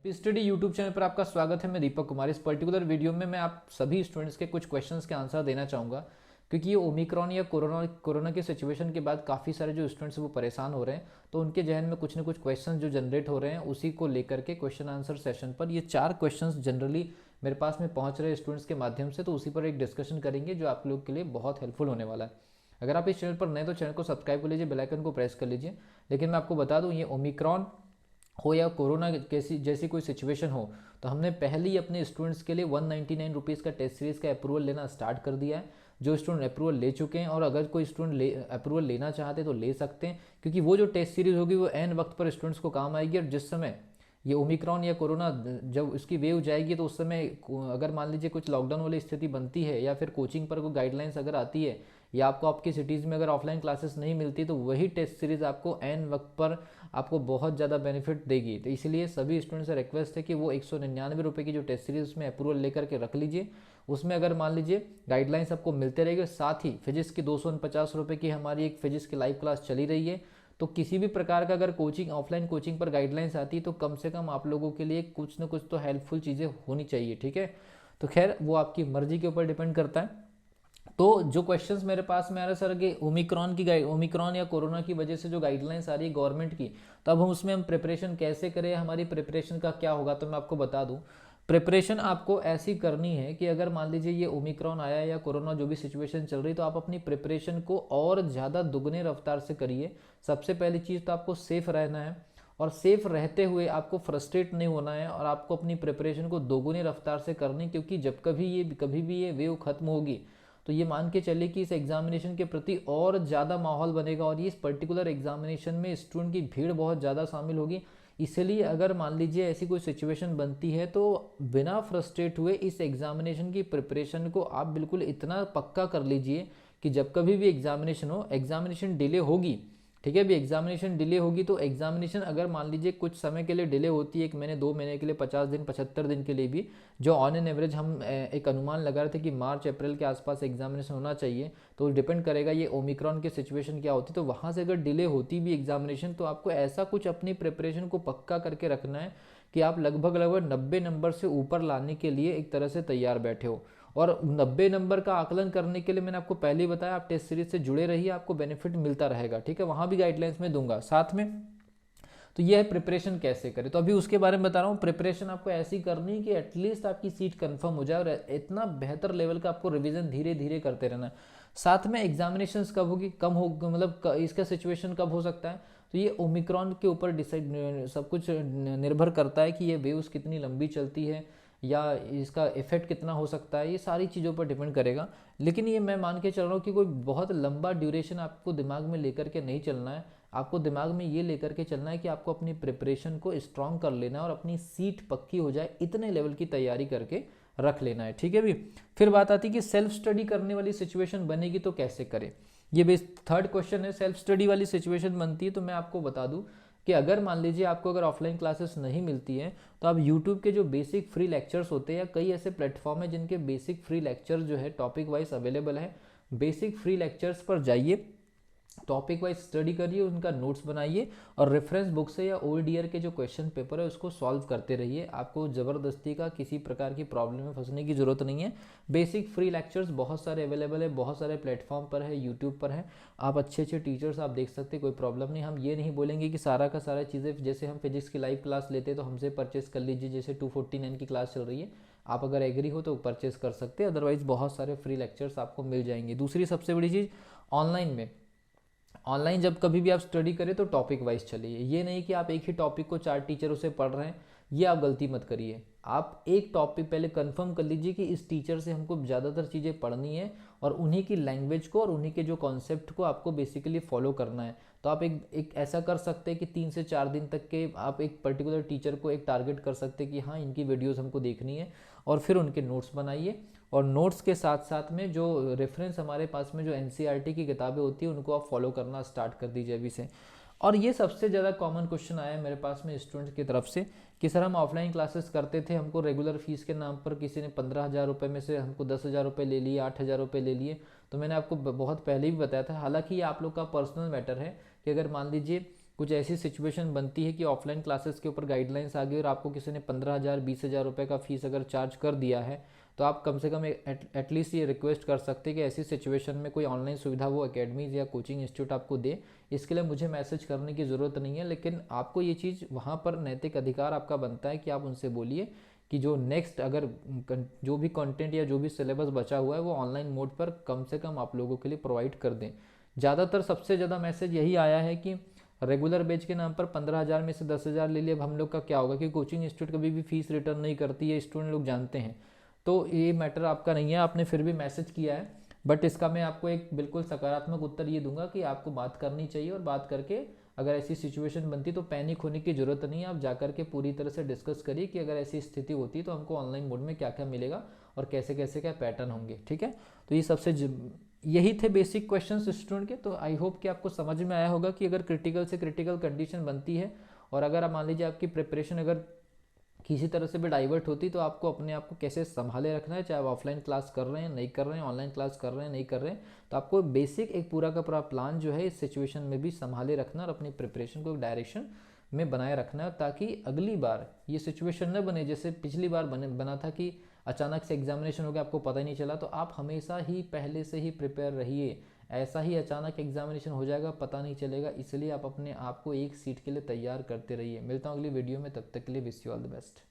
Study YouTube channel पर आपका स्वागत है। मैं दीपक कुमार। इस पर्टिकुलर वीडियो में मैं आप सभी स्टूडेंट्स के कुछ क्वेश्चंस के आंसर देना चाहूँगा, क्योंकि ये ओमिक्रॉन या कोरोना की सिचुएशन के बाद काफ़ी सारे जो स्टूडेंट्स वो परेशान हो रहे हैं, तो उनके जहन में कुछ ना कुछ क्वेश्चन जो जनरेट हो रहे हैं उसी को लेकर के क्वेश्चन आंसर सेशन पर ये 4 क्वेश्चन जनरली मेरे पास में पहुँच रहे स्टूडेंट्स के माध्यम से, तो उसी पर एक डिस्कशन करेंगे जो आप लोग के लिए बहुत हेल्पफुल होने वाला है। अगर आप इस चैनल पर नए तो चैनल को सब्सक्राइब कर लीजिए, बेल आइकन को प्रेस कर लीजिए। लेकिन मैं आपको बता दूं, ये ओमिक्रॉन हो या कोरोना कैसी जैसी कोई सिचुएशन हो, तो हमने पहले ही अपने स्टूडेंट्स के लिए 199 रुपीज़ का टेस्ट सीरीज़ का अप्रूवल लेना स्टार्ट कर दिया है। जो स्टूडेंट अप्रूवल ले चुके हैं और अगर कोई स्टूडेंट अप्रूवल लेना चाहते तो ले सकते हैं, क्योंकि वो जो टेस्ट सीरीज़ होगी वो एन वक्त पर स्टूडेंट्स को काम आएगी। और जिस समय ये ओमिक्रॉन या कोरोना जब उसकी वेव जाएगी, तो उस समय अगर मान लीजिए कुछ लॉकडाउन वाली स्थिति बनती है या फिर कोचिंग पर कोई गाइडलाइंस अगर आती है या आपको आपकी सिटीज़ में अगर ऑफलाइन क्लासेस नहीं मिलती, तो वही टेस्ट सीरीज़ आपको एन वक्त पर आपको बहुत ज़्यादा बेनिफिट देगी। तो इसलिए सभी स्टूडेंट्स से रिक्वेस्ट है कि वो 199 रुपये की जो टेस्ट सीरीज़ उसमें अप्रूवल लेकर के रख लीजिए। उसमें अगर मान लीजिए गाइडलाइंस आपको मिलते रहेंगे, साथ ही फिजिक्स की 250 रुपये की हमारी एक फिजिक्स की लाइव क्लास चली रही है। तो किसी भी प्रकार का अगर कोचिंग ऑफलाइन कोचिंग पर गाइडलाइंस आती है, तो कम से कम आप लोगों के लिए कुछ ना कुछ तो हेल्पफुल चीज़ें होनी चाहिए, ठीक है। तो खैर वो आपकी मर्जी के ऊपर डिपेंड करता है। तो जो क्वेश्चंस मेरे पास में आ रहे सर कि ओमिक्रॉन या कोरोना की वजह से जो गाइडलाइंस आ रही है गवर्नमेंट की, तो अब हम उसमें हम प्रिपरेशन कैसे करें, हमारी प्रिपरेशन का क्या होगा, तो मैं आपको बता दूं। प्रिपरेशन आपको ऐसी करनी है कि अगर मान लीजिए ये ओमिक्रॉन आया या कोरोना जो भी सिचुएशन चल रही, तो आप अपनी प्रिपरेशन को और ज़्यादा दुगने रफ्तार से करिए। सबसे पहली चीज़ तो आपको सेफ रहना है, और सेफ रहते हुए आपको फ्रस्ट्रेट नहीं होना है, और आपको अपनी प्रिपरेशन को दोगुनी रफ्तार से करनी, क्योंकि जब कभी भी ये वेव खत्म होगी, तो ये मान के चलिए कि इस एग्जामिनेशन के प्रति और ज़्यादा माहौल बनेगा, और ये इस पर्टिकुलर एग्जामिनेशन में स्टूडेंट की भीड़ बहुत ज़्यादा शामिल होगी। इसलिए अगर मान लीजिए ऐसी कोई सिचुएशन बनती है, तो बिना फ्रस्ट्रेट हुए इस एग्जामिनेशन की प्रिपरेशन को आप बिल्कुल इतना पक्का कर लीजिए कि जब कभी भी एग्जामिनेशन हो, एग्जामिनेशन डिले होगी, ठीक है। अभी एग्जामिनेशन डिले होगी, तो एग्जामिनेशन अगर मान लीजिए कुछ समय के लिए डिले होती है, 1 महीने 2 महीने के लिए, 50 दिन 75 दिन के लिए भी, जो ऑन एन एवरेज हम एक अनुमान लगा रहे थे कि मार्च अप्रैल के आसपास एग्जामिनेशन होना चाहिए, तो डिपेंड करेगा ये ओमिक्रॉन की सिचुएशन क्या होती है। तो वहाँ से अगर डिले होती भी एग्जामिनेशन, तो आपको ऐसा कुछ अपनी प्रिपरेशन को पक्का करके रखना है कि आप लगभग 90 नंबर से ऊपर लाने के लिए एक तरह से तैयार बैठे हो। और 90 नंबर का आकलन करने के लिए मैंने आपको पहले ही बताया, आप टेस्ट सीरीज से जुड़े रहिए, आपको बेनिफिट मिलता रहेगा, ठीक है। वहाँ भी गाइडलाइंस में दूंगा साथ में। तो यह है प्रिपरेशन कैसे करें, तो अभी उसके बारे में बता रहा हूँ। प्रिपरेशन आपको ऐसी करनी है कि एटलीस्ट आपकी सीट कंफर्म हो जाए, और इतना बेहतर लेवल का आपको रिवीजन धीरे धीरे करते रहना है। साथ में एग्जामिनेशन कब होगी, कम हो, मतलब इसका सिचुएशन कब हो सकता है, तो ये ओमिक्रॉन के ऊपर डिसाइड सब कुछ निर्भर करता है कि ये वेव्स कितनी लंबी चलती है या इसका इफेक्ट कितना हो सकता है, ये सारी चीज़ों पर डिपेंड करेगा। लेकिन ये मैं मान के चल रहा हूँ कि कोई बहुत लंबा ड्यूरेशन आपको दिमाग में लेकर के नहीं चलना है। आपको दिमाग में ये लेकर के चलना है कि आपको अपनी प्रिपरेशन को स्ट्रॉन्ग कर लेना है, और अपनी सीट पक्की हो जाए इतने लेवल की तैयारी करके रख लेना है, ठीक है भी। फिर बात आती है कि सेल्फ स्टडी करने वाली सिचुएशन बनेगी तो कैसे करें। ये बेस थर्ड क्वेश्चन है, सेल्फ स्टडी वाली सिचुएशन बनती है, तो मैं आपको बता दूं कि अगर मान लीजिए आपको अगर ऑफलाइन क्लासेस नहीं मिलती हैं, तो आप यूट्यूब के जो बेसिक फ्री लेक्चर्स होते हैं, या कई ऐसे प्लेटफॉर्म है जिनके बेसिक फ्री लेक्चर्स जो है टॉपिक वाइज अवेलेबल है, बेसिक फ्री लेक्चर्स पर जाइए, टॉपिक वाइज स्टडी करिए, उनका नोट्स बनाइए, और रेफरेंस बुक से या ओल्ड ईयर के जो क्वेश्चन पेपर है उसको सॉल्व करते रहिए। आपको ज़बरदस्ती का किसी प्रकार की प्रॉब्लम में फंसने की ज़रूरत नहीं है। बेसिक फ्री लेक्चर्स बहुत सारे अवेलेबल है, बहुत सारे प्लेटफॉर्म पर है, यूट्यूब पर है। आप अच्छे अच्छे टीचर्स आप देख सकते हैं, कोई प्रॉब्लम नहीं। हम ये नहीं बोलेंगे कि सारा का सारा चीज़ें, जैसे हम फिजिक्स की लाइव क्लास लेते हैं तो हमसे परचेस कर लीजिए, जैसे 249 की क्लास चल रही है, आप अगर एग्री हो तो परचेस कर सकते हैं, अदरवाइज बहुत सारे फ्री लेक्चर्स आपको मिल जाएंगे। दूसरी सबसे बड़ी चीज़, ऑनलाइन में, ऑनलाइन जब कभी भी आप स्टडी करें तो टॉपिक वाइज चलिए। ये नहीं कि आप एक ही टॉपिक को 4 टीचरों से पढ़ रहे हैं, ये आप गलती मत करिए। आप एक टॉपिक पहले कंफर्म कर लीजिए कि इस टीचर से हमको ज़्यादातर चीज़ें पढ़नी है, और उन्हीं की लैंग्वेज को और उन्हीं के जो कॉन्सेप्ट को आपको बेसिकली फॉलो करना है। तो आप एक ऐसा कर सकते हैं कि 3 से 4 दिन तक के आप एक पर्टिकुलर टीचर को एक टारगेट कर सकते हैं कि हाँ इनकी वीडियोज़ हमको देखनी है, और फिर उनके नोट्स बनाइए। और नोट्स के साथ साथ में जो रेफरेंस हमारे पास में जो एनसीईआरटी की किताबें होती है उनको आप फॉलो करना स्टार्ट कर दीजिए अभी से। और ये सबसे ज़्यादा कॉमन क्वेश्चन आया है मेरे पास में स्टूडेंट्स की तरफ से कि सर हम ऑफलाइन क्लासेस करते थे, हमको रेगुलर फीस के नाम पर किसी ने 15,000 रुपये में से हमको 10,000 रुपये ले लिए, 8,000 रुपये ले लिए। तो मैंने आपको बहुत पहले भी बताया था, हालांकि ये आप लोग का पर्सनल मैटर है कि अगर मान लीजिए कुछ ऐसी सिचुएशन बनती है कि ऑफलाइन क्लासेस के ऊपर गाइडलाइंस आ गई और आपको किसी ने 15,000 20,000 रुपये का फीस अगर चार्ज कर दिया है, तो आप कम से कम एटलीस्ट ये रिक्वेस्ट कर सकते हैं कि ऐसी सिचुएशन में कोई ऑनलाइन सुविधा वो अकेडमीज या कोचिंग इंस्टीट्यूट आपको दे। इसके लिए मुझे मैसेज करने की ज़रूरत नहीं है, लेकिन आपको ये चीज़ वहाँ पर नैतिक अधिकार आपका बनता है कि आप उनसे बोलिए कि जो नेक्स्ट अगर जो भी कंटेंट या जो भी सिलेबस बचा हुआ है वो ऑनलाइन मोड पर कम से कम आप लोगों के लिए प्रोवाइड कर दें। ज़्यादातर सबसे ज़्यादा मैसेज यही आया है कि रेगुलर बैच के नाम पर 15,000 में से 10,000 ले लिए। अब हम लोग का क्या होगा कि कोचिंग इंस्टीट्यूट कभी भी फीस रिटर्न नहीं करती है, स्टूडेंट लोग जानते हैं। तो ये मैटर आपका नहीं है, आपने फिर भी मैसेज किया है, बट इसका मैं आपको एक बिल्कुल सकारात्मक उत्तर ये दूंगा कि आपको बात करनी चाहिए, और बात करके अगर ऐसी सिचुएशन बनती तो पैनिक होने की ज़रूरत नहीं है। आप जाकर के पूरी तरह से डिस्कस करिए कि अगर ऐसी स्थिति होती तो हमको ऑनलाइन मोड में क्या क्या मिलेगा और कैसे कैसे क्या पैटर्न होंगे। ठीक है, तो ये यही थे बेसिक क्वेश्चंस स्टूडेंट के। तो आई होप कि आपको समझ में आया होगा कि अगर क्रिटिकल से क्रिटिकल कंडीशन बनती है और अगर आप मान लीजिए आपकी प्रिपरेशन अगर किसी तरह से भी डाइवर्ट होती, तो आपको अपने आप को कैसे संभाले रखना है, चाहे आप ऑफलाइन क्लास कर रहे हैं नहीं कर रहे हैं, ऑनलाइन क्लास कर रहे हैं नहीं कर रहे हैं, तो आपको बेसिक एक पूरा का पूरा प्लान जो है इस सिचुएशन में भी संभाले रखना और अपनी प्रिपरेशन को एक डायरेक्शन में बनाए रखना है, ताकि अगली बार ये सिचुएशन न बने जैसे पिछली बार बना था कि अचानक से एग्जामिनेशन हो गया, आपको पता ही नहीं चला। तो आप हमेशा ही पहले से ही प्रिपेयर रहिए, ऐसा ही अचानक एग्जामिनेशन हो जाएगा पता नहीं चलेगा, इसलिए आप अपने आप को एक सीट के लिए तैयार करते रहिए। मिलता हूँ अगली वीडियो में, तब तक के लिए wish you all the best.